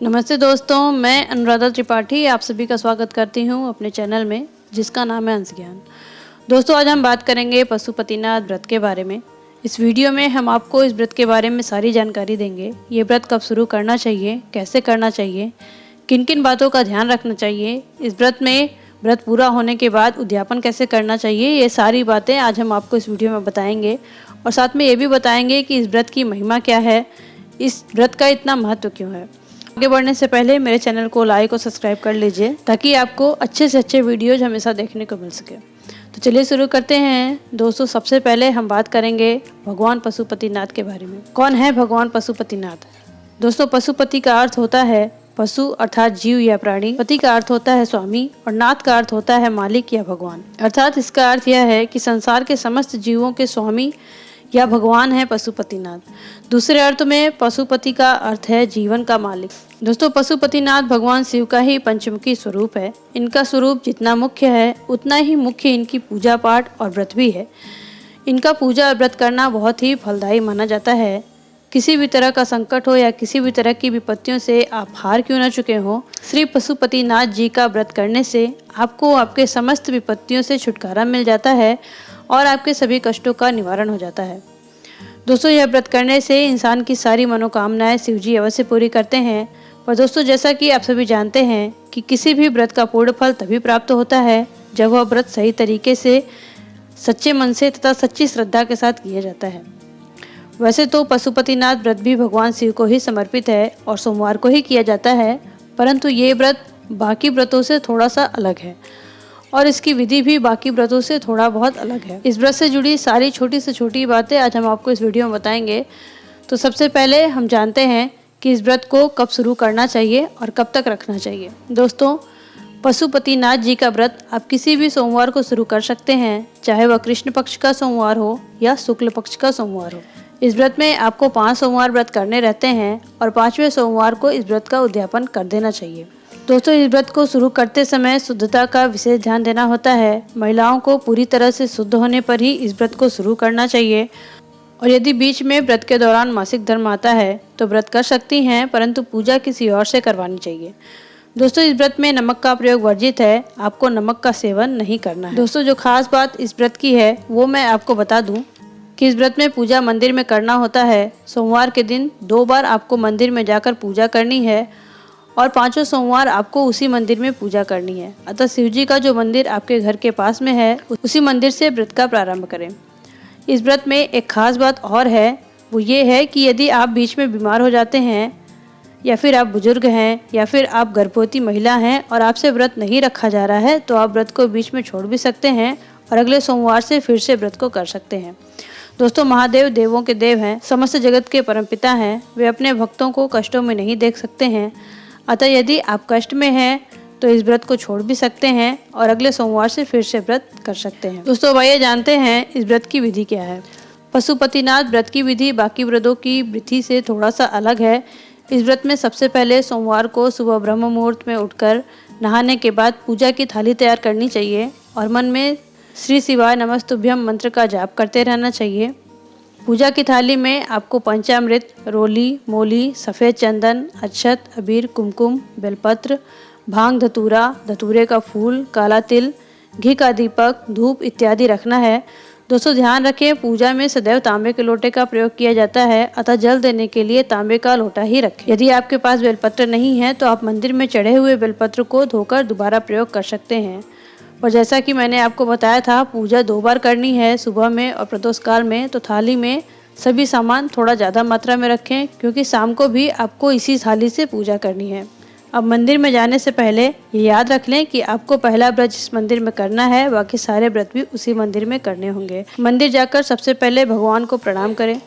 नमस्ते दोस्तों, मैं अनुराधा त्रिपाठी आप सभी का स्वागत करती हूं अपने चैनल में जिसका नाम है अंश ज्ञान। दोस्तों, आज हम बात करेंगे पशुपतिनाथ व्रत के बारे में। इस वीडियो में हम आपको इस व्रत के बारे में सारी जानकारी देंगे। ये व्रत कब शुरू करना चाहिए, कैसे करना चाहिए, किन किन बातों का ध्यान रखना चाहिए, इस व्रत पूरा होने के बाद उद्यापन कैसे करना चाहिए, ये सारी बातें आज हम आपको इस वीडियो में बताएंगे। और साथ में ये भी बताएंगे कि इस व्रत की महिमा क्या है, इस व्रत का इतना महत्व क्यों है। आगे बढ़ने से पहले मेरे चैनल को लाइक और सब्सक्राइब कर लीजिए ताकि आपको अच्छे से अच्छे वीडियोज हमेशा देखने को मिल सके। तो चलिए शुरू करते हैं। दोस्तों, सबसे पहले हम बात करेंगे भगवान पशुपतिनाथ के बारे में। कौन है भगवान पशुपतिनाथ? दोस्तों, पशुपति का अर्थ होता है पशु अर्थात जीव या प्राणी, पति का अर्थ होता है स्वामी और नाथ का अर्थ होता है मालिक या भगवान। अर्थात इसका अर्थ यह है कि संसार के समस्त जीवों के स्वामी या भगवान है पशुपतिनाथ। दूसरे अर्थ में पशुपति का अर्थ है जीवन का मालिक। दोस्तों, पशुपतिनाथ भगवान शिव का ही पंचमुखी स्वरूप है। इनका स्वरूप जितना मुख्य है उतना ही मुख्य इनकी पूजा पाठ और व्रत भी है। इनका पूजा और व्रत करना बहुत ही फलदायी माना जाता है। किसी भी तरह का संकट हो या किसी भी तरह की विपत्तियों से आप हार क्यों न चुके हो, श्री पशुपतिनाथ जी का व्रत करने से आपको आपके समस्त विपत्तियों से छुटकारा मिल जाता है और आपके सभी कष्टों का निवारण हो जाता है। दोस्तों, यह व्रत करने से इंसान की सारी मनोकामनाएं शिव जी अवश्य पूरी करते हैं। पर दोस्तों, जैसा कि आप सभी जानते हैं कि किसी भी व्रत का पूर्ण फल तभी प्राप्त होता है जब वह व्रत सही तरीके से, सच्चे मन से तथा सच्ची श्रद्धा के साथ किया जाता है। वैसे तो पशुपतिनाथ व्रत भी भगवान शिव को ही समर्पित है और सोमवार को ही किया जाता है, परंतु ये व्रत बाकी व्रतों से थोड़ा सा अलग है और इसकी विधि भी बाकी व्रतों से थोड़ा बहुत अलग है। इस व्रत से जुड़ी सारी छोटी से छोटी बातें आज हम आपको इस वीडियो में बताएंगे। तो सबसे पहले हम जानते हैं कि इस व्रत को कब शुरू करना चाहिए और कब तक रखना चाहिए। दोस्तों, पशुपतिनाथ जी का व्रत आप किसी भी सोमवार को शुरू कर सकते हैं, चाहे वह कृष्ण पक्ष का सोमवार हो या शुक्ल पक्ष का सोमवार हो। इस व्रत में आपको 5 सोमवार व्रत करने रहते हैं और 5वें सोमवार को इस व्रत का उद्यापन कर देना चाहिए। दोस्तों, इस व्रत को शुरू करते समय शुद्धता का विशेष ध्यान देना होता है। महिलाओं को पूरी तरह से शुद्ध होने पर ही इस व्रत को शुरू करना चाहिए और यदि बीच में व्रत के दौरान मासिक धर्म आता है तो व्रत कर सकती हैं, परंतु पूजा किसी और से करवानी चाहिए। दोस्तों, इस व्रत में नमक का प्रयोग वर्जित है, आपको नमक का सेवन नहीं करना है। दोस्तों, जो खास बात इस व्रत की है वो मैं आपको बता दूं कि इस व्रत में पूजा मंदिर में करना होता है। सोमवार के दिन 2 बार आपको मंदिर में जाकर पूजा करनी है और 5वें सोमवार आपको उसी मंदिर में पूजा करनी है। अतः शिव जी का जो मंदिर आपके घर के पास में है उसी मंदिर से व्रत का प्रारंभ करें। इस व्रत में एक खास बात और है, वो ये है कि यदि आप बीच में बीमार हो जाते हैं या फिर आप बुजुर्ग हैं या फिर आप गर्भवती महिला हैं और आपसे व्रत नहीं रखा जा रहा है तो आप व्रत को बीच में छोड़ भी सकते हैं और अगले सोमवार से फिर से व्रत को कर सकते हैं। दोस्तों, महादेव देवों के देव हैं, समस्त जगत के परमपिता हैं। वे अपने भक्तों को कष्टों में नहीं देख सकते हैं। अतः यदि आप कष्ट में हैं तो इस व्रत को छोड़ भी सकते हैं और अगले सोमवार से फिर से व्रत कर सकते हैं। दोस्तों, आइए जानते हैं इस व्रत की विधि क्या है। पशुपतिनाथ व्रत की विधि बाकी व्रतों की विधि से थोड़ा सा अलग है। इस व्रत में सबसे पहले सोमवार को सुबह ब्रह्म मुहूर्त में उठकर नहाने के बाद पूजा की थाली तैयार करनी चाहिए और मन में श्री शिवाय नमस्तुभ्यम मंत्र का जाप करते रहना चाहिए। पूजा की थाली में आपको पंचामृत, रोली, मोली, सफ़ेद चंदन, अक्षत, अबीर, कुमकुम, बेलपत्र, भांग धतूरा, धतूरे का फूल, काला तिल, घी का दीपक, धूप इत्यादि रखना है। दोस्तों, ध्यान रखें, पूजा में सदैव तांबे के लोटे का प्रयोग किया जाता है, अतः जल देने के लिए तांबे का लोटा ही रखें। यदि आपके पास बेलपत्र नहीं है तो आप मंदिर में चढ़े हुए बेलपत्र को धोकर दोबारा प्रयोग कर सकते हैं। और जैसा कि मैंने आपको बताया था, पूजा 2 बार करनी है, सुबह में और प्रदोष काल में। तो थाली में सभी सामान थोड़ा ज़्यादा मात्रा में रखें क्योंकि शाम को भी आपको इसी थाली से पूजा करनी है। अब मंदिर में जाने से पहले ये याद रख लें कि आपको पहला व्रत जिस मंदिर में करना है बाकी सारे व्रत भी उसी मंदिर में करने होंगे। मंदिर जाकर सबसे पहले भगवान को प्रणाम करें।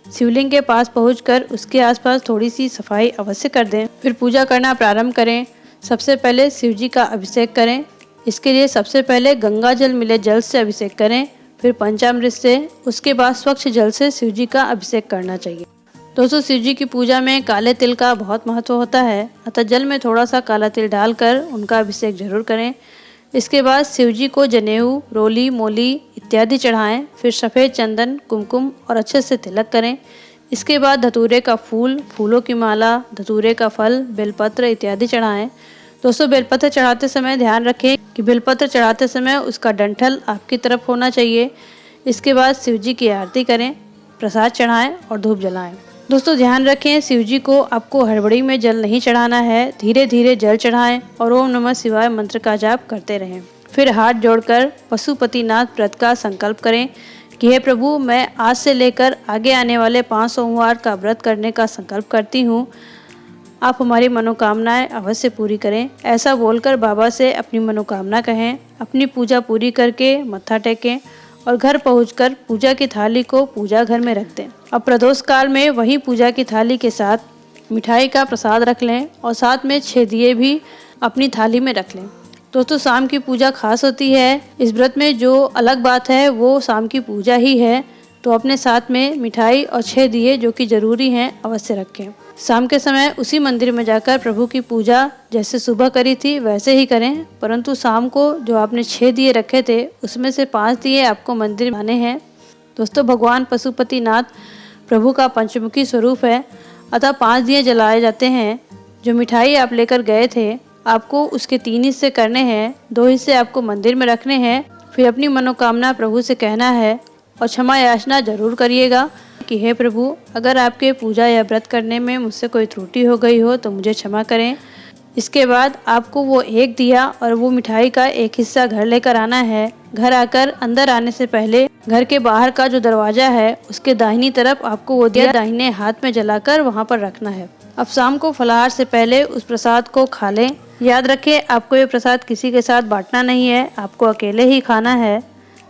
शिवलिंग के पास पहुंचकर उसके आसपास थोड़ी सी सफाई अवश्य कर दें। फिर पूजा करना प्रारंभ करें। सबसे पहले शिव जी का अभिषेक करें। इसके लिए सबसे पहले गंगा जल मिले जल से अभिषेक करें, फिर पंचामृत से, उसके बाद स्वच्छ जल से शिव जी का अभिषेक करना चाहिए। दोस्तों, शिव जी की पूजा में काले तिल का बहुत महत्व होता है, अतः जल में थोड़ा सा काला तिल डालकर उनका अभिषेक जरूर करें। इसके बाद शिव जी को जनेऊ, रोली, मोली इत्यादि चढ़ाएं। फिर सफ़ेद चंदन, कुमकुम और अच्छे से तिलक करें। इसके बाद धतूरे का फूल, फूलों की माला, धतूरे का फल, बेलपत्र इत्यादि चढ़ाएं। दोस्तों, बेलपत्र चढ़ाते समय ध्यान रखें कि बेलपत्र चढ़ाते समय उसका डंठल आपकी तरफ होना चाहिए। इसके बाद शिव जी की आरती करें, प्रसाद चढ़ाएं और धूप जलाएं। दोस्तों, ध्यान रखें शिव जी को आपको हड़बड़ी में जल नहीं चढ़ाना है। धीरे धीरे जल चढ़ाएं और ओम नमः शिवाय मंत्र का जाप करते रहें। फिर हाथ जोड़कर पशुपतिनाथ व्रत का संकल्प करें कि हे प्रभु, मैं आज से लेकर आगे आने वाले 5 सोमवार का व्रत करने का संकल्प करती हूँ। आप हमारी मनोकामनाएं अवश्य पूरी करें। ऐसा बोलकर बाबा से अपनी मनोकामना कहें। अपनी पूजा पूरी करके मत्था टेकें और घर पहुंचकर पूजा की थाली को पूजा घर में रख दें। अब प्रदोष काल में वही पूजा की थाली के साथ मिठाई का प्रसाद रख लें और साथ में 6 दिए भी अपनी थाली में रख लें। दोस्तों, शाम की पूजा खास होती है। इस व्रत में जो अलग बात है वो शाम की पूजा ही है, तो अपने साथ में मिठाई और 6 दिए जो कि जरूरी हैं अवश्य रखें। शाम के समय उसी मंदिर में जाकर प्रभु की पूजा जैसे सुबह करी थी वैसे ही करें, परंतु शाम को जो आपने 6 दिए रखे थे उसमें से 5 दिए आपको मंदिर में आने हैं। दोस्तों, भगवान पशुपतिनाथ प्रभु का पंचमुखी स्वरूप है, अतः 5 दिए जलाए जाते हैं। जो मिठाई आप लेकर गए थे आपको उसके 3 हिस्से करने हैं, 2 हिस्से आपको मंदिर में रखने हैं। फिर अपनी मनोकामना प्रभु से कहना है और क्षमा याचना जरूर करिएगा कि हे प्रभु, अगर आपके पूजा या व्रत करने में मुझसे कोई त्रुटि हो गई हो तो मुझे क्षमा करें। इसके बाद आपको वो 1 दिया और वो मिठाई का 1 हिस्सा घर लेकर आना है। घर आकर अंदर आने से पहले घर के बाहर का जो दरवाजा है उसके दाहिनी तरफ आपको वो दिया दाहिने हाथ में जलाकर वहाँ पर रखना है। अब शाम को फलाहार से पहले उस प्रसाद को खा लें। याद रखें, आपको ये प्रसाद किसी के साथ बांटना नहीं है, आपको अकेले ही खाना है।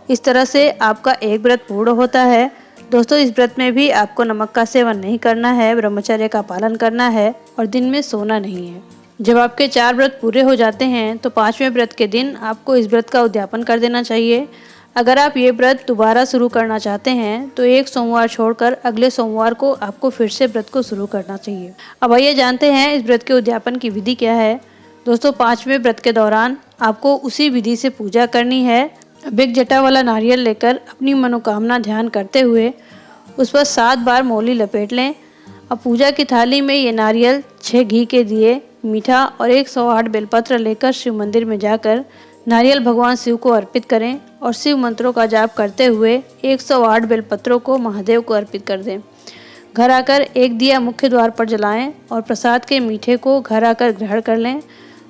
इस तरह से आपका एक व्रत पूर्ण होता है। दोस्तों, इस व्रत में भी आपको नमक का सेवन नहीं करना है, ब्रह्मचर्य का पालन करना है और दिन में सोना नहीं है। जब आपके 4 व्रत पूरे हो जाते हैं तो 5वें व्रत के दिन आपको इस व्रत का उद्यापन कर देना चाहिए। अगर आप ये व्रत दोबारा शुरू करना चाहते हैं तो 1 सोमवार छोड़कर अगले सोमवार को आपको फिर से व्रत को शुरू करना चाहिए। अब आइए जानते हैं इस व्रत के उद्यापन की विधि क्या है। दोस्तों, 5वें व्रत के दौरान आपको उसी विधि से पूजा करनी है। अब एक जटा वाला नारियल लेकर अपनी मनोकामना ध्यान करते हुए उस पर 7 बार मौली लपेट लें। अब पूजा की थाली में ये नारियल, 6 घी के दिए, मीठा और 108 बेलपत्र लेकर शिव मंदिर में जाकर नारियल भगवान शिव को अर्पित करें और शिव मंत्रों का जाप करते हुए 108 बेलपत्रों को महादेव को अर्पित कर दें। घर आकर 1 दिया मुख्य द्वार पर जलाएं और प्रसाद के मीठे को घर आकर ग्रहण कर लें।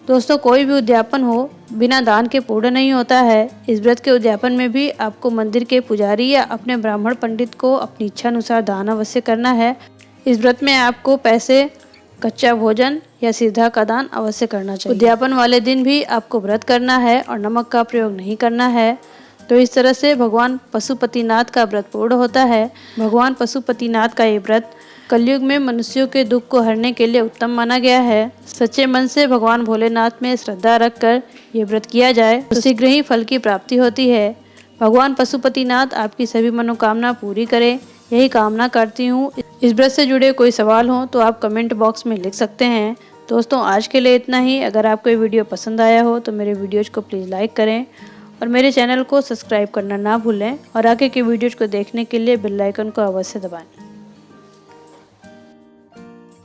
दोस्तों, कोई भी उद्यापन हो बिना दान के पूर्ण नहीं होता है। इस व्रत के उद्यापन में भी आपको मंदिर के पुजारी या अपने ब्राह्मण पंडित को अपनी इच्छा अनुसार दान अवश्य करना है। इस व्रत में आपको पैसे, कच्चा भोजन या सीधा का दान अवश्य करना चाहिए। उद्यापन वाले दिन भी आपको व्रत करना है और नमक का प्रयोग नहीं करना है। तो इस तरह से भगवान पशुपतिनाथ का व्रत पूर्ण होता है। भगवान पशुपतिनाथ का ये व्रत कलयुग में मनुष्यों के दुख को हरने के लिए उत्तम माना गया है। सच्चे मन से भगवान भोलेनाथ में श्रद्धा रखकर ये व्रत किया जाए तो शीघ्र ही फल की प्राप्ति होती है। भगवान पशुपतिनाथ आपकी सभी मनोकामना पूरी करें, यही कामना करती हूँ। इस व्रत से जुड़े कोई सवाल हो तो आप कमेंट बॉक्स में लिख सकते हैं। दोस्तों, आज के लिए इतना ही। अगर आपको ये वीडियो पसंद आया हो तो मेरे वीडियोज़ को प्लीज़ लाइक करें और मेरे चैनल को सब्सक्राइब करना ना भूलें और आगे के वीडियोज़ को देखने के लिए बेल आइकन को अवश्य दबाएं।